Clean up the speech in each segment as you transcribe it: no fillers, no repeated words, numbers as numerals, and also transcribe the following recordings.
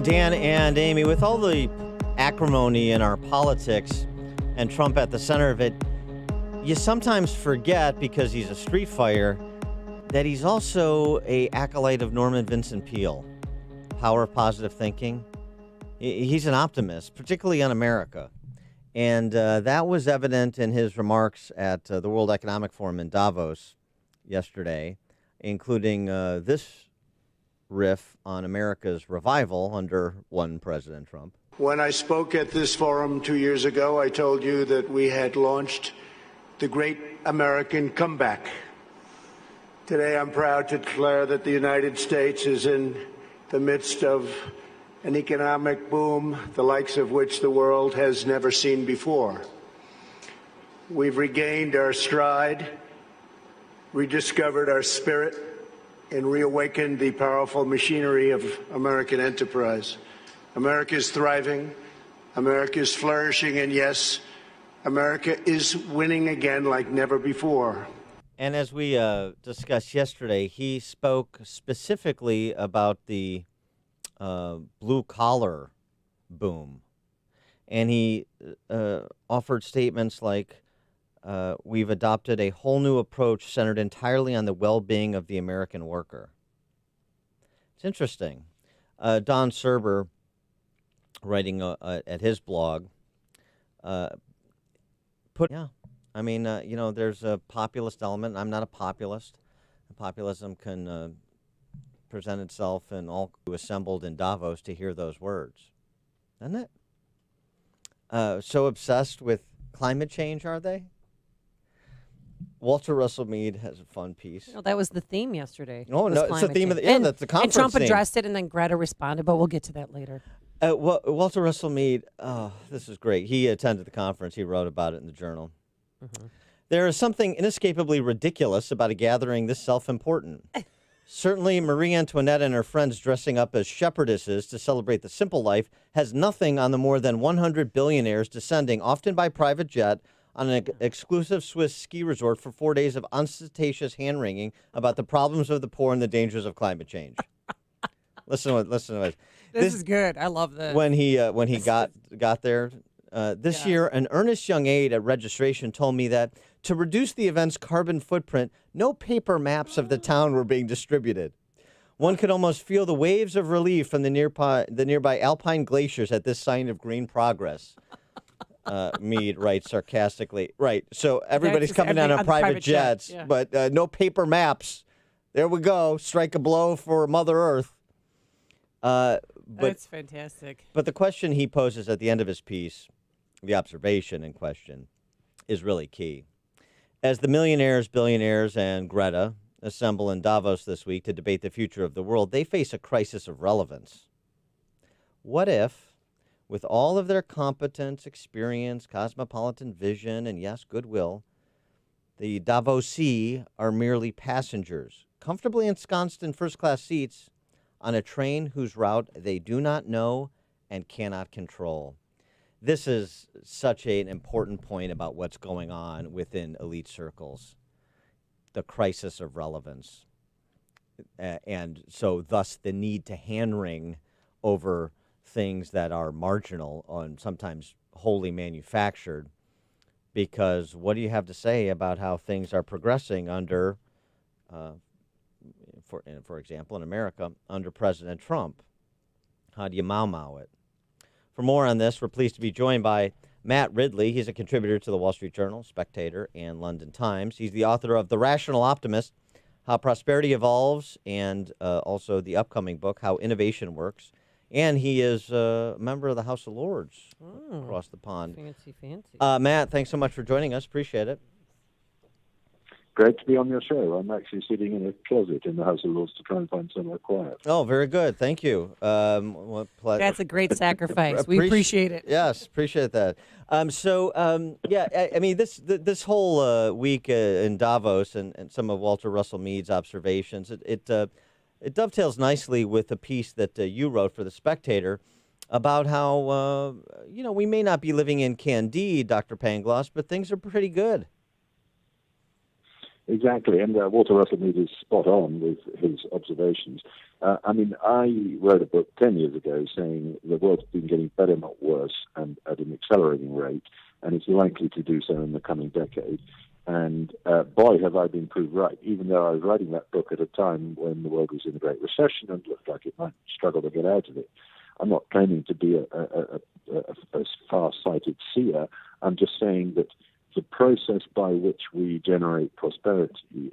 Dan and Amy, with all the acrimony in our politics and Trump at the center of it, you sometimes forget, because he's a street fighter, that he's also a acolyte of Norman Vincent Peale. Power of positive thinking. He's an optimist, particularly on America. And that was evident in his remarks at the World Economic Forum in Davos yesterday, including this riff on America's revival under one President Trump. When I spoke at this forum 2 years ago, I told you that we had launched the great American comeback. Today, I'm proud to declare that the United States is in the midst of an economic boom, the likes of which the world has never seen before. We've regained our stride, rediscovered our spirit, and reawakened the powerful machinery of American enterprise. America is thriving, America is flourishing, and yes, America is winning again like never before. And as we discussed yesterday, he spoke specifically about the blue-collar boom. And he offered statements like, we've adopted a whole new approach centered entirely on the well-being of the American worker. It's interesting. Don Serber, writing at his blog, there's a populist element. I'm not a populist. Populism can present itself in all assembled in Davos to hear those words, isn't it? So obsessed with climate change, are they? Walter Russell Mead has a fun piece. That was the theme yesterday. Oh, no, it's the theme of that's the conference And Trump theme. addressed it, and then Greta responded, but we'll get to that later. Walter Russell Mead, this is great. He attended the conference. He wrote about it in the Journal. Mm-hmm. There is something inescapably ridiculous about a gathering this self-important. Certainly, Marie Antoinette and her friends dressing up as shepherdesses to celebrate the simple life has nothing on the more than 100 billionaires descending, often by private jet, on an exclusive Swiss ski resort for 4 days of ostentatious hand-wringing about the problems of the poor and the dangers of climate change. Listen to it. This is good. I love this. When he got there this year, an earnest young aide at registration told me that to reduce the event's carbon footprint, no paper maps of the town were being distributed. One could almost feel the waves of relief from the nearby alpine glaciers at this sign of green progress. Mead writes sarcastically. Right, so everybody's coming down on private jets, yeah. But no paper maps. There we go. Strike a blow for Mother Earth. That's fantastic. But the question he poses at the end of his piece, the observation in question, is really key. As the millionaires, billionaires, and Greta assemble in Davos this week to debate the future of the world, they face a crisis of relevance. What if, with all of their competence, experience, cosmopolitan vision, and yes, goodwill, the Davosee are merely passengers, comfortably ensconced in first-class seats on a train whose route they do not know and cannot control? This is such an important point about what's going on within elite circles, the crisis of relevance. And so thus the need to hand-wring over things that are marginal and sometimes wholly manufactured, because what do you have to say about how things are progressing under, for example, in America, under President Trump? How do you mau it? For more on this, we're pleased to be joined by Matt Ridley. He's a contributor to the Wall Street Journal, Spectator, and London Times. He's the author of The Rational Optimist, How Prosperity Evolves, and also the upcoming book, How Innovation Works. And he is a member of the House of Lords across the pond. Fancy. Matt, thanks so much for joining us. Appreciate it. Great to be on your show. I'm actually sitting in a closet in the House of Lords to try and find somewhere quiet. Oh, very good. Thank you. That's a great sacrifice. We appreciate it. Yes, appreciate that. I mean, this whole week in Davos and some of Walter Russell Mead's observations, it dovetails nicely with a piece that you wrote for The Spectator about how, we may not be living in Candide, Dr. Pangloss, but things are pretty good. Exactly, and Walter Russell Mead is spot on with his observations. I wrote a book 10 years ago saying the world's been getting better, not worse, and at an accelerating rate, and it's likely to do so in the coming decade. And boy, have I been proved right, even though I was writing that book at a time when the world was in a great recession and looked like it might struggle to get out of it. I'm not claiming to be a far-sighted seer. I'm just saying that the process by which we generate prosperity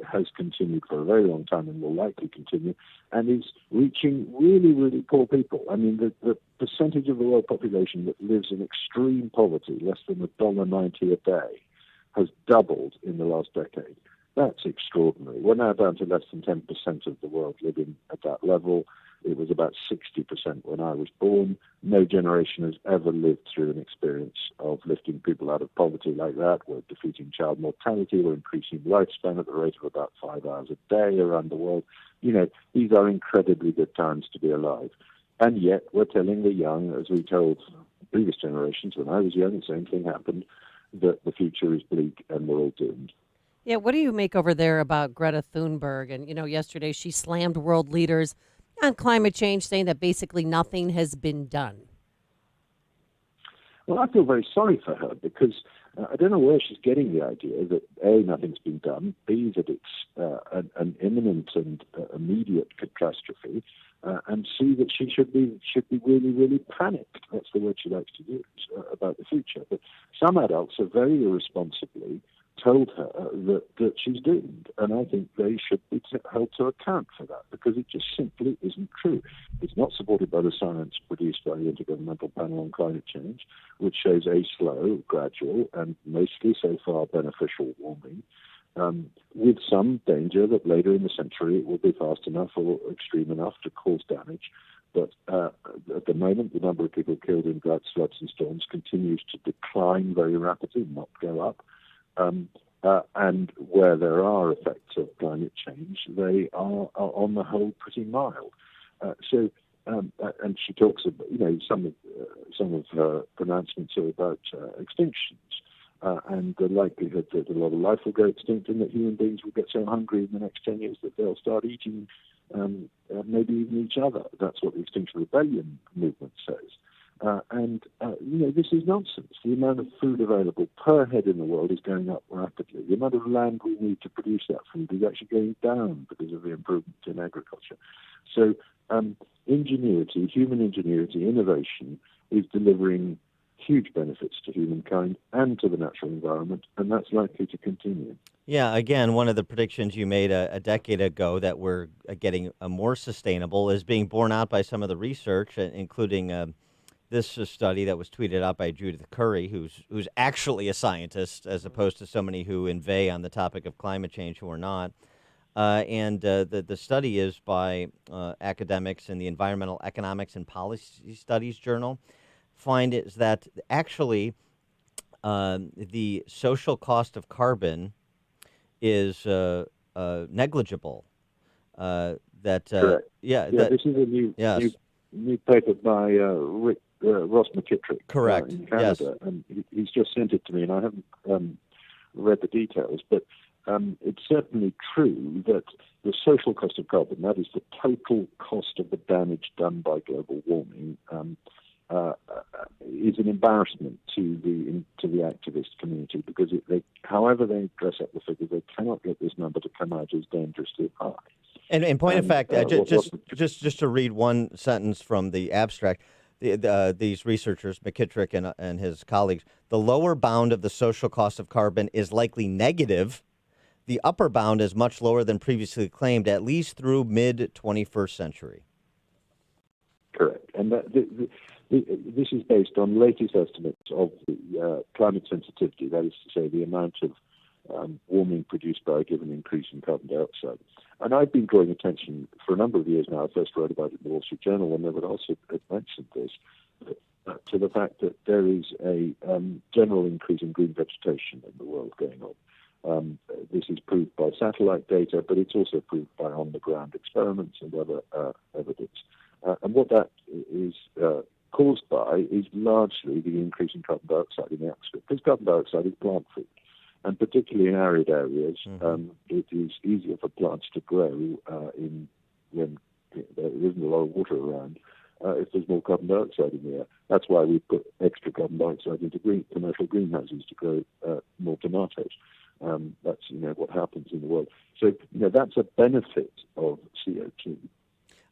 has continued for a very long time and will likely continue, and is reaching really, really poor people. I mean, the percentage of the world population that lives in extreme poverty, less than $1.90 a day, has doubled in the last decade. That's extraordinary. We're now down to less than 10% of the world living at that level. It was about 60% when I was born. No generation has ever lived through an experience of lifting people out of poverty like that. We're defeating child mortality. We're increasing lifespan at the rate of about 5 hours a day around the world. These are incredibly good times to be alive. And yet we're telling the young, as we told previous generations when I was young, the same thing happened, that the future is bleak and we're all doomed. Yeah, what do you make over there about Greta Thunberg? And, yesterday she slammed world leaders on climate change, saying that basically nothing has been done. Well, I feel very sorry for her because I don't know where she's getting the idea that A, nothing's been done, B, that it's an imminent and immediate catastrophe, and C, that she should be really, really panicked. That's the word she likes to use about the future. But some adults have very irresponsibly told her that she's doomed, and I think they should be held to account for that because it just simply isn't true. It's not supported by the science produced by the Intergovernmental Panel on Climate Change, which shows a slow, gradual, and mostly so far beneficial warming, with some danger that later in the century it will be fast enough or extreme enough to cause damage. But at the moment, the number of people killed in droughts, floods, and storms continues to decline very rapidly, not go up. And where there are effects of climate change, they are on the whole pretty mild. And she talks about, some of her pronouncements are about extinctions and the likelihood that a lot of life will go extinct and that human beings will get so hungry in the next 10 years that they'll start eating maybe even each other. That's what the Extinction Rebellion movement says. This is nonsense. The amount of food available per head in the world is going up rapidly. The amount of land we need to produce that food is actually going down because of the improvement in agriculture. So ingenuity, human ingenuity, innovation is delivering huge benefits to humankind and to the natural environment, and that's likely to continue. Yeah, again, one of the predictions you made a decade ago that we're getting more sustainable is being borne out by some of the research, including this study that was tweeted out by Judith Curry, who's actually a scientist, as opposed to so many who inveigh on the topic of climate change who are not. The study is by academics in the Environmental Economics and Policy Studies Journal. Find is that actually the social cost of carbon is negligible. Correct. This is a new paper by Ross McKittrick. Correct. In Canada, and he's just sent it to me, and I haven't read the details, but it's certainly true that the social cost of carbon, that is the total cost of the damage done by global warming, is an embarrassment to the activist community because however they dress up the figures, they cannot get this number to come out as dangerously high. And in point of fact, just to read one sentence from the abstract, these researchers, McKittrick and his colleagues, the lower bound of the social cost of carbon is likely negative. The upper bound is much lower than previously claimed, at least through mid-21st century. Correct. And this is based on latest estimates of the climate sensitivity, that is to say, the amount of warming produced by a given increase in carbon dioxide. And I've been drawing attention for a number of years now. I first wrote about it in the Wall Street Journal when Everett also mentioned this, to the fact that there is a general increase in green vegetation in the world going on. This is proved by satellite data, but it's also proved by on-the-ground experiments and other evidence. And what that is caused by is largely the increase in carbon dioxide in the atmosphere, because carbon dioxide is plant food. and particularly in arid areas, Mm-hmm. it is easier for plants to grow when there isn't a lot of water around. If there's more carbon dioxide in the air, that's why we put extra carbon dioxide into commercial greenhouses to grow more tomatoes. That's what happens in the world. So that's a benefit of CO2.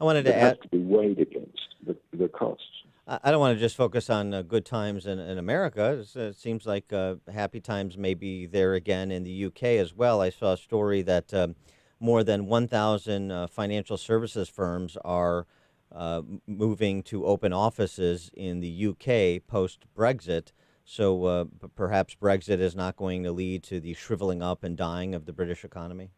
I wanted That to has add. to be weighed against the costs. I don't want to just focus on good times in America. It seems like happy times may be there again in the UK as well. I saw a story that more than 1,000 financial services firms are moving to open offices in the UK post-Brexit. So perhaps Brexit is not going to lead to the shriveling up and dying of the British economy?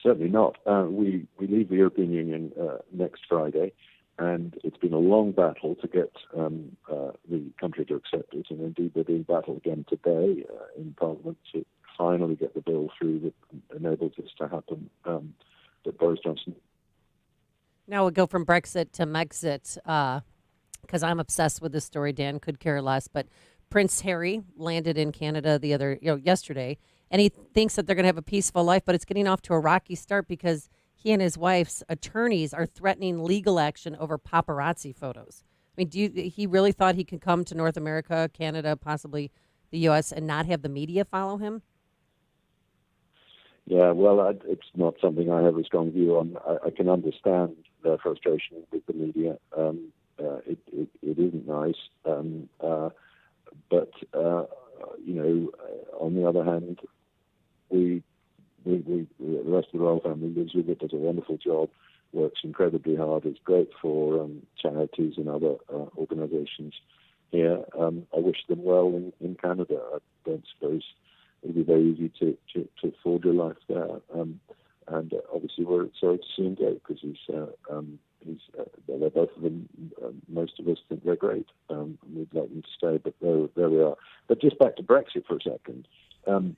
Certainly not. We leave the European Union next Friday, and it's been a long battle to get the country to accept it, and indeed they're being battled again today in Parliament to finally get the bill through that enables this to happen, that Boris Johnson... Now we'll go from Brexit to Megxit, because I'm obsessed with this story. Dan could care less, but Prince Harry landed in Canada yesterday, and he thinks that they're going to have a peaceful life, but it's getting off to a rocky start because he and his wife's attorneys are threatening legal action over paparazzi photos. I mean, he really thought he could come to North America, Canada, possibly the U.S., and not have the media follow him? Yeah, well, it's not something I have a strong view on. I can understand their frustration with the media. It isn't nice, but on the other hand, we the rest of the royal family lives with it, does a wonderful job, works incredibly hard. It's great for charities and other organisations here. I wish them well in Canada. I don't suppose it'll be very easy to forge a life there. And obviously we're sorry to see him go because they're both of them, most of us think they're great. We'd like them to stay, but there we are. But just back to Brexit for a second.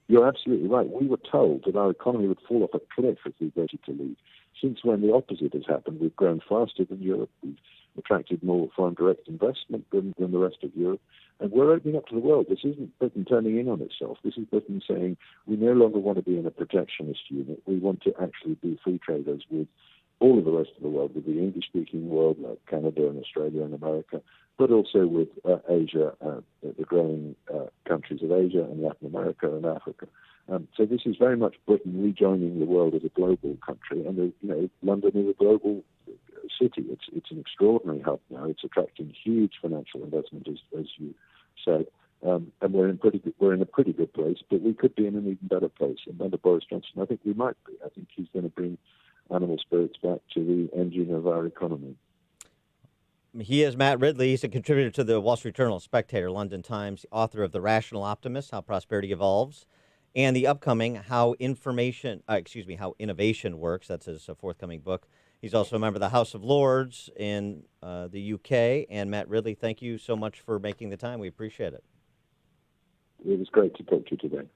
You're absolutely right. We were told that our economy would fall off a cliff if we voted to leave. Since when the opposite has happened, we've grown faster than Europe. We've attracted more foreign direct investment than the rest of Europe. And we're opening up to the world. This isn't Britain turning in on itself. This is Britain saying we no longer want to be in a protectionist unit. We want to actually be free traders with all of the rest of the world, with the English-speaking world like Canada and Australia and America, but also with Asia, the growing countries of Asia and Latin America and Africa. So this is very much Britain rejoining the world as a global country, and London is a global city. It's an extraordinary hub now. It's attracting huge financial investment, as you said, and we're in a pretty good place. But we could be in an even better place. And under Boris Johnson, I think we might be. I think he's going to bring animal spirits back to the engine of our economy. He is Matt Ridley. He's a contributor to the Wall Street Journal, Spectator, London Times, author of The Rational Optimist: How Prosperity Evolves, and the upcoming How Innovation Works. That's his forthcoming book. He's also a member of the House of Lords in the UK. And Matt Ridley, thank you so much for making the time. We appreciate it. It was great to talk to you today.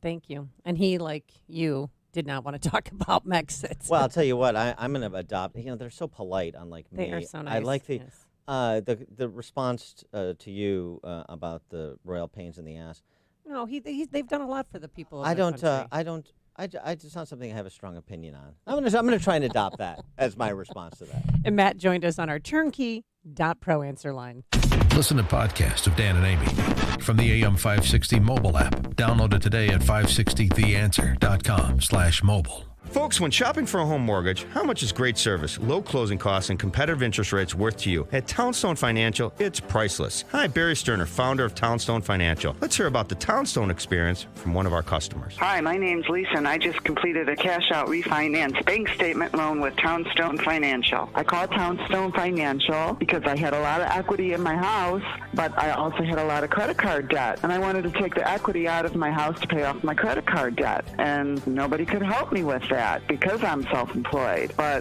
Thank you. And he, like you, did not want to talk about Megxit. Well, I'll tell you what, I'm going to adopt. They're so polite, unlike me. They are so nice. I like yes. the response to you about the royal pains in the ass. No, they've done a lot for the people of I the don't. country. It's not something I have a strong opinion on. I'm gonna try and adopt that as my response to that. And Matt joined us on our turnkey.pro answer line. Listen to podcasts of Dan and Amy from the AM 560 mobile app. Download it today at 560theanswer.com/mobile. Folks, when shopping for a home mortgage, how much is great service, low closing costs, and competitive interest rates worth to you? At Townstone Financial, it's priceless. Hi, Barry Sterner, founder of Townstone Financial. Let's hear about the Townstone experience from one of our customers. Hi, my name's Lisa, and I just completed a cash-out refinance bank statement loan with Townstone Financial. I called Townstone Financial because I had a lot of equity in my house, but I also had a lot of credit card debt, and I wanted to take the equity out of my house to pay off my credit card debt, and nobody could help me with that because I'm self-employed. But